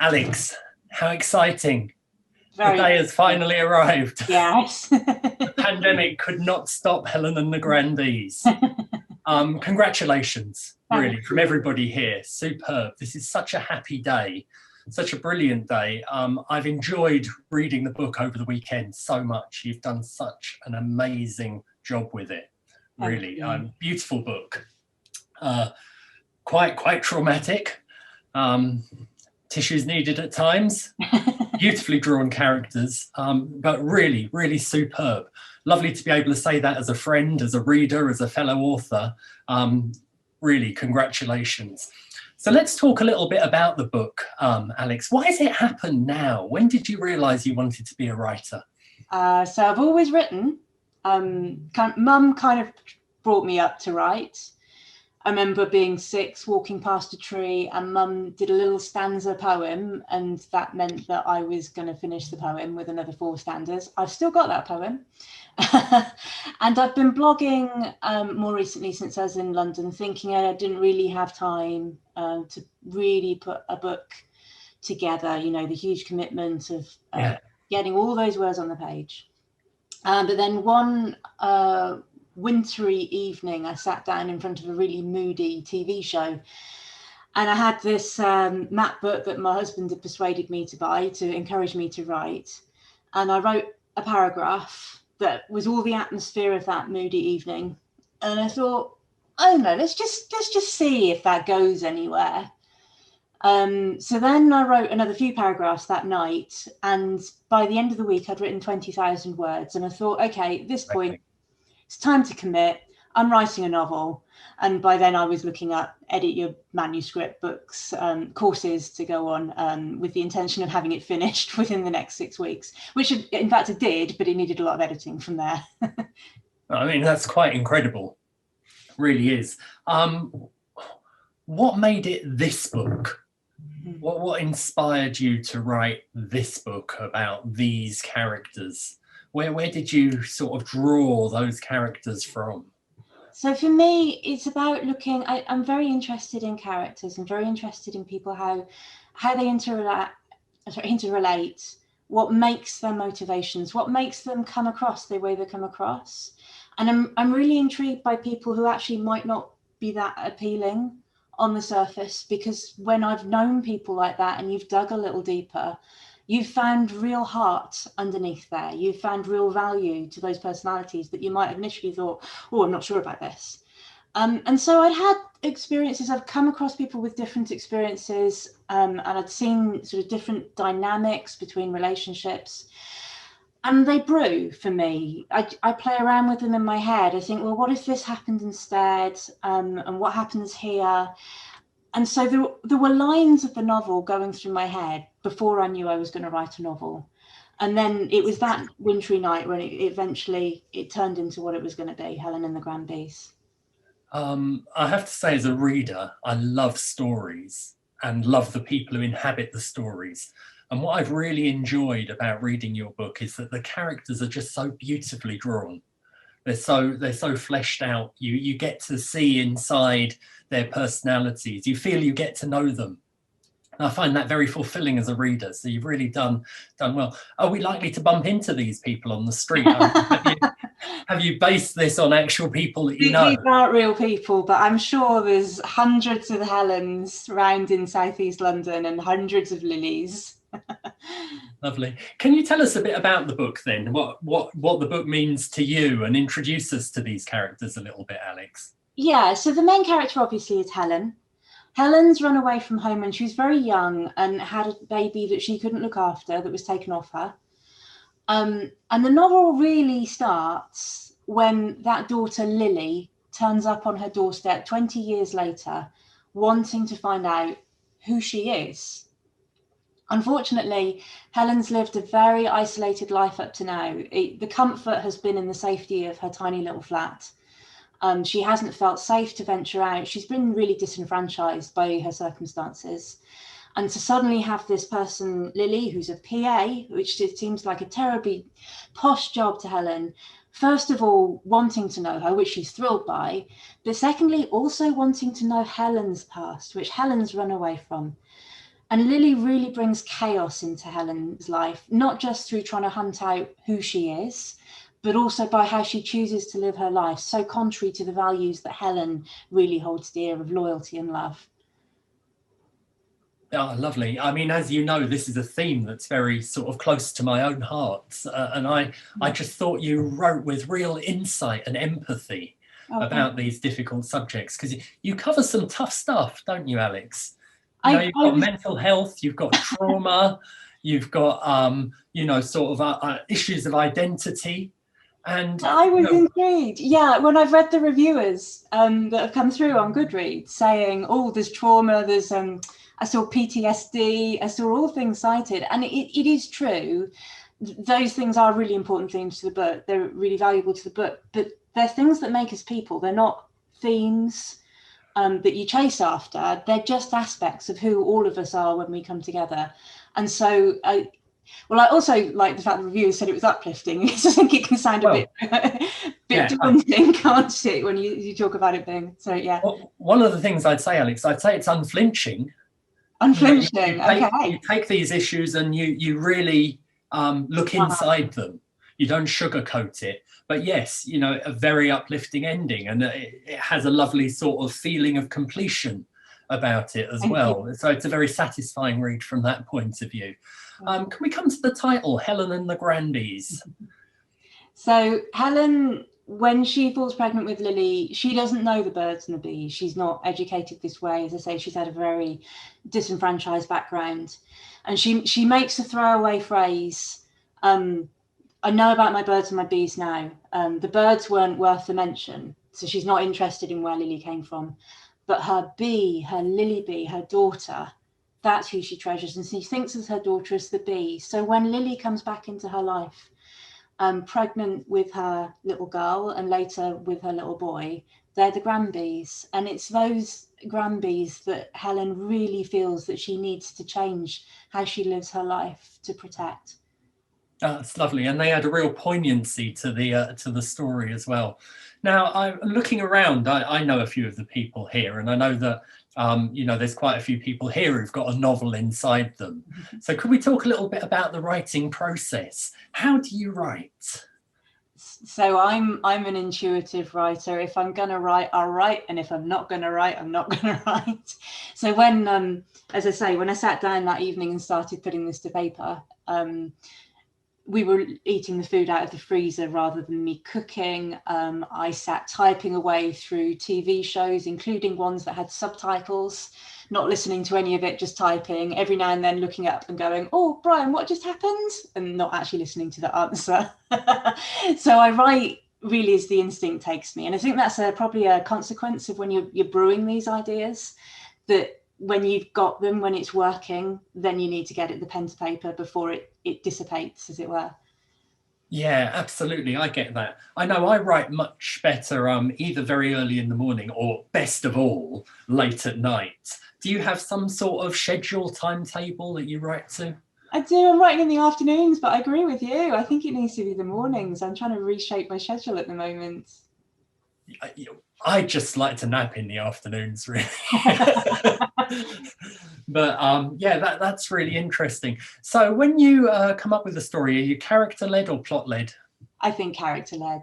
Alex, how exciting. The Very day has exciting. finally arrived. Yes. The pandemic could not stop Helen and the Grandbees. Congratulations, Thank really, from you. everybody here. Superb. This is such a happy day, such a brilliant day. I've enjoyed reading the book over the weekend so much. You've done such an amazing job with it, Thank really. you. Beautiful book. Uh, quite traumatic. Um, Tissues needed at times. Beautifully drawn characters, but really superb. Lovely to be able to say that as a friend, as a reader, as a fellow author. Really, congratulations. So let's talk a little bit about the book, Alex. Why has it happened now? When did you realise you wanted to be a writer? So I've always written. Mum kind of brought me up to write. I remember being 6, walking past a tree, and Mum did a little stanza poem, and that meant that I was going to finish the poem with another 4 stanzas. I've still got that poem. And I've been blogging more recently since I was in London, thinking I didn't really have time to really put a book together, you know, the huge commitment of getting all those words on the page. But then one wintry evening, I sat down in front of a really moody TV show, and I had this map book that my husband had persuaded me to buy to encourage me to write. And I wrote a paragraph that was all the atmosphere of that moody evening. And I thought, oh no, let's just see if that goes anywhere. So then I wrote another few paragraphs that night, and by the end of the week, I'd written 20,000 words. And I thought, okay, at this point, it's time to commit. I'm writing a novel. And by then I was looking at edit your manuscript books, courses to go on with the intention of having it finished within the next 6 weeks, which in fact it did, but it needed a lot of editing from there. I mean, that's quite incredible. It really is. What made it this book? What inspired you to write this book about these characters? Where did you sort of draw those characters from? So for me, it's about looking. I'm very interested in characters. I'm very interested in people, how they interrelate, what makes their motivations, what makes them come across the way they come across. And I'm really intrigued by people who actually might not be that appealing on the surface, because when I've known people like that and you've dug a little deeper, you've found real heart underneath there. You've found real value to those personalities that you might have initially thought, oh, I'm not sure about this. And so I'd had experiences, I've come across people with different experiences, and I'd seen sort of different dynamics between relationships. And they brew for me. I play around with them in my head. I think, well, what if this happened instead? And what happens here? And so there were lines of the novel going through my head before I knew I was going to write a novel. And then it was that wintry night when it eventually turned into what it was going to be, Helen and the Grandbees. I have to say, as a reader, I love stories and love the people who inhabit the stories. And what I've really enjoyed about reading your book is that the characters are just so beautifully drawn. They're so fleshed out. You get to see inside their personalities. You feel you get to know them. And I find that very fulfilling as a reader. So you've really done well. Are we likely to bump into these people on the street? Have you based this on actual people that you know? These aren't real people, but I'm sure there's hundreds of Helens around in southeast London and hundreds of Lilies. Lovely. Can you tell us a bit about the book then? What the book means to you, and introduce us to these characters a little bit, Alex? Yeah, so the main character obviously is Helen. Helen's run away from home when she was very young and had a baby that she couldn't look after that was taken off her. And the novel really starts when that daughter, Lily, turns up on her doorstep 20 years later, wanting to find out who she is. Unfortunately, Helen's lived a very isolated life up to now. The comfort has been in the safety of her tiny little flat. She hasn't felt safe to venture out. She's been really disenfranchised by her circumstances. And to suddenly have this person, Lily, who's a PA, which it seems like a terribly posh job to Helen, first of all, wanting to know her, which she's thrilled by, but secondly, also wanting to know Helen's past, which Helen's run away from. And Lily really brings chaos into Helen's life, not just through trying to hunt out who she is, but also by how she chooses to live her life, so contrary to the values that Helen really holds dear of loyalty and love. Oh, lovely. I mean, as you know, this is a theme that's very sort of close to my own heart. And I just thought you wrote with real insight and empathy about these difficult subjects, because you cover some tough stuff, don't you, Alex? You know, you've got mental health, you've got trauma, you've got, you know, sort of issues of identity. And I was intrigued. Yeah, when I've read the reviewers that have come through on Goodreads saying, oh, there's trauma, there's I saw PTSD, I saw all things cited, and it is true. Those things are really important themes to the book. They're really valuable to the book, but they're things that make us people. They're not themes that you chase after. They're just aspects of who all of us are when we come together. And so I also like the fact the reviewers said it was uplifting, because I think it can sound a bit daunting, can't it, when you talk about it being. So yeah. Well, one of the things I'd say, Alex, I'd say it's unflinching. Unflinching. You take these issues and you really look inside them. You don't sugarcoat it. But yes, you know, a very uplifting ending, and it has a lovely sort of feeling of completion about it as well. So it's a very satisfying read from that point of view. Can we come to the title, Helen the Grandbees? So Helen, when she falls pregnant with Lily, she doesn't know the birds and the bees. She's not educated this way. As I say, she's had a very disenfranchised background. And she makes a throwaway phrase, I know about my birds and my bees now. The birds weren't worth the mention, so she's not interested in where Lily came from. But her bee, her Lily bee, her daughter, that's who she treasures. And she thinks of her daughter as the bee. So when Lily comes back into her life, pregnant with her little girl and later with her little boy, they're the Grandbees. And it's those Grandbees that Helen really feels that she needs to change how she lives her life to protect. That's lovely, and they add a real poignancy to the story as well. Now, I'm looking around. I know a few of the people here, and I know that you know, there's quite a few people here who've got a novel inside them. So, could we talk a little bit about the writing process? How do you write? So I'm an intuitive writer. If I'm going to write, I'll write, and if I'm not going to write, I'm not going to write. So when, as I say, when I sat down that evening and started putting this to paper, we were eating the food out of the freezer rather than me cooking. I sat typing away through TV shows, including ones that had subtitles, not listening to any of it, just typing, every now and then looking up and going, oh, Brian, what just happened? And not actually listening to the answer. So I write really as the instinct takes me. And I think that's probably a consequence of when you're brewing these ideas, that when you've got them, when it's working, then you need to get it the pen to paper before it dissipates, as it were. Yeah, absolutely. I get that. I know I write much better either very early in the morning or, best of all, late at night. Do you have some sort of schedule timetable that you write to? I do. I'm writing in the afternoons, but I agree with you. I think it needs to be the mornings. I'm trying to reshape my schedule at the moment. I just like to nap in the afternoons, really. But yeah, that's really interesting. So when you come up with a story, are you character-led or plot-led? I think character-led.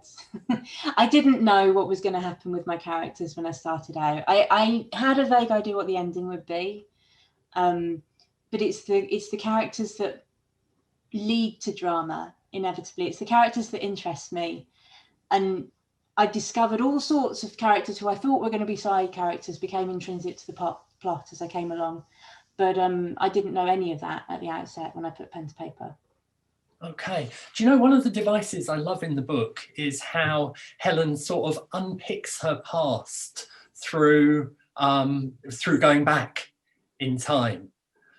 I didn't know what was going to happen with my characters when I started out. I had a vague idea what the ending would be, but it's the characters that lead to drama, inevitably. It's the characters that interest me. And I discovered all sorts of characters who I thought were going to be side characters became intrinsic to the plot as I came along. But I didn't know any of that at the outset when I put pen to paper. Okay. Do you know, one of the devices I love in the book is how Helen sort of unpicks her past through going back in time.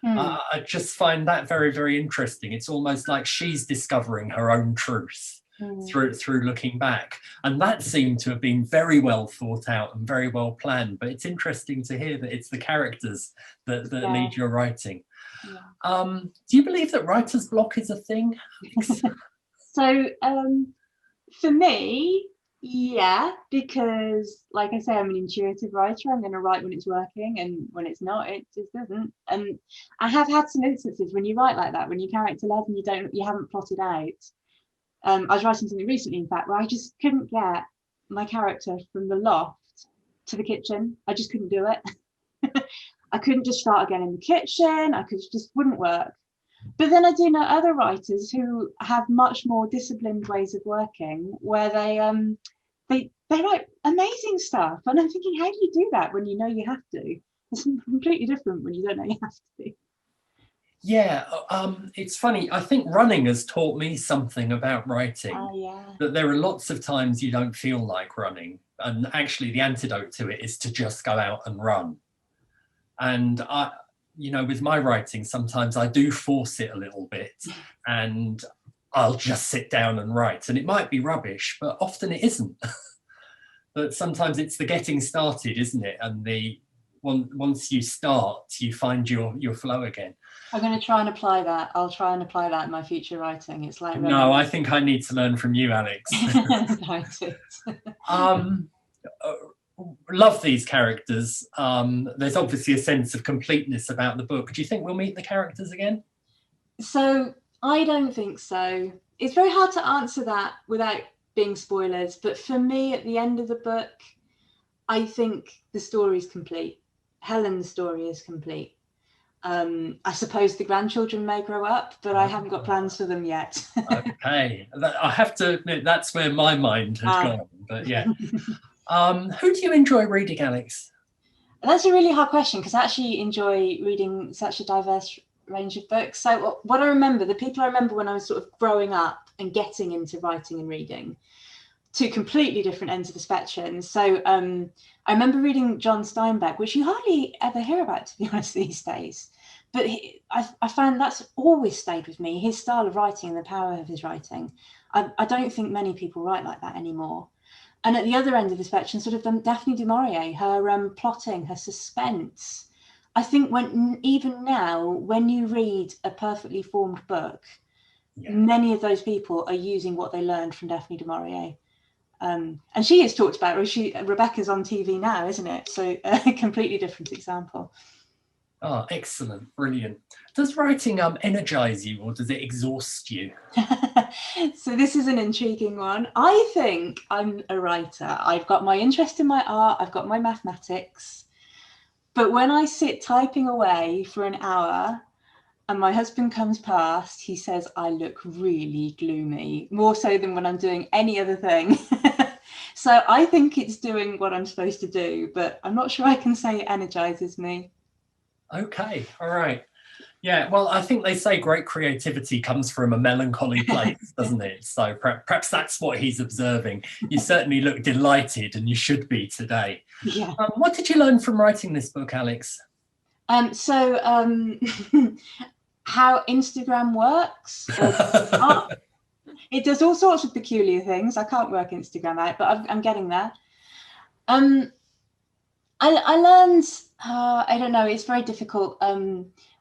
I just find that very, very interesting. It's almost like she's discovering her own truth through looking back, and that seemed to have been very well thought out and very well planned. But it's interesting to hear that it's the characters that lead your writing. Do you believe that writer's block is a thing? So for me, Yeah, because like I say, I'm an intuitive writer. I'm going to write when it's working, and when it's not, it just doesn't. And I have had some instances when you write like that, when you character led and you haven't plotted out. I was writing something recently, in fact, where I just couldn't get my character from the loft to the kitchen. I just couldn't do it. I couldn't just start again in the kitchen. I could just wouldn't work. But then I do know other writers who have much more disciplined ways of working, where they write amazing stuff. And I'm thinking, how do you do that when you know you have to? It's completely different when you don't know you have to. Yeah, it's funny. I think running has taught me something about writing, Yeah. that there are lots of times you don't feel like running. And actually, the antidote to it is to just go out and run. And with my writing, sometimes I do force it a little bit and I'll just sit down and write. And it might be rubbish, but often it isn't. But sometimes it's the getting started, isn't it? And once you start, you find your flow again. I'm going to try and apply that. I'll try and apply that in my future writing. It's like No, running. I think I need to learn from you, Alex. um, love these characters. There's obviously a sense of completeness about the book. Do you think we'll meet the characters again? So I don't think so. It's very hard to answer that without being spoilers. But for me, at the end of the book, I think the story is complete. Helen's story is complete. I suppose the grandchildren may grow up, but I haven't got plans for them yet. Okay, I have to admit that's where my mind had gone. But yeah, who do you enjoy reading, Alex? That's a really hard question, because I actually enjoy reading such a diverse range of books. So what I remember, the people I remember when I was sort of growing up and getting into writing and reading, two completely different ends of the spectrum. So I remember reading John Steinbeck, which you hardly ever hear about, to be honest, these days. But I found that's always stayed with me, his style of writing and the power of his writing. I don't think many people write like that anymore. And at the other end of the spectrum, sort of Daphne du Maurier, her plotting, her suspense. I think even now, when you read a perfectly formed book, many of those people are using what they learned from Daphne du Maurier. And she is talked about, Rebecca's on TV now, isn't it? So a completely different example. Oh, excellent, brilliant. Does writing energize you, or does it exhaust you? So this is an intriguing one. I think I'm a writer. I've got my interest in my art, I've got my mathematics, but when I sit typing away for an hour and my husband comes past, he says I look really gloomy, more so than when I'm doing any other thing. So I think it's doing what I'm supposed to do, but I'm not sure I can say it energizes me. Okay, all right. Yeah, well, I think they say great creativity comes from a melancholy place, doesn't it? So perhaps that's what he's observing. You certainly look delighted, and you should be today. Yeah. What did you learn from writing this book, Alex? So how Instagram works. It does all sorts of peculiar things. I can't work Instagram out, but I'm getting there. I learned, I don't know, it's very difficult.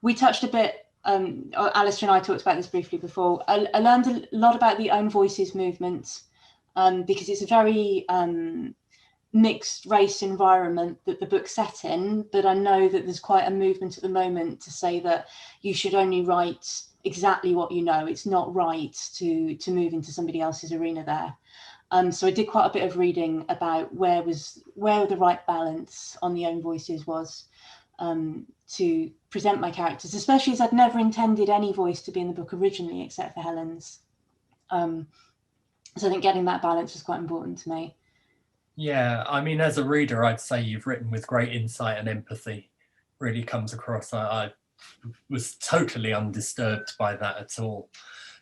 We touched a bit, Alistair and I talked about this briefly before. I learned a lot about the Own Voices movement, because it's a very mixed race environment that the book's set in, but I know that there's quite a movement at the moment to say that you should only write exactly what you know. It's not right to move into somebody else's arena there. So I did quite a bit of reading about where the right balance on the Own Voices was, to present my characters, especially as I'd never intended any voice to be in the book originally, except for Helen's. So I think getting that balance was quite important to me. Yeah, I mean, as a reader, I'd say you've written with great insight and empathy. Really comes across. I was totally undisturbed by that at all.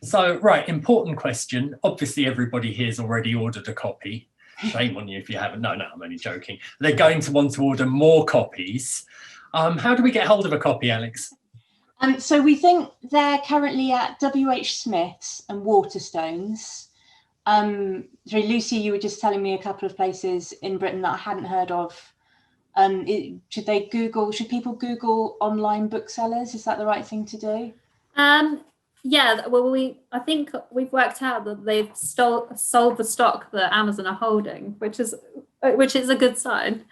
So, right, important question. Obviously, everybody here's already ordered a copy. Shame on you if you haven't. No, I'm only joking. They're going to want to order more copies. How do we get hold of a copy, Alex? So we think they're currently at WH Smith's and Waterstones. Lucy, you were just telling me a couple of places in Britain that I hadn't heard of. Should people Google online booksellers? Is that the right thing to do? Yeah, well, I think we've worked out that they've sold the stock that Amazon are holding, which is a good sign.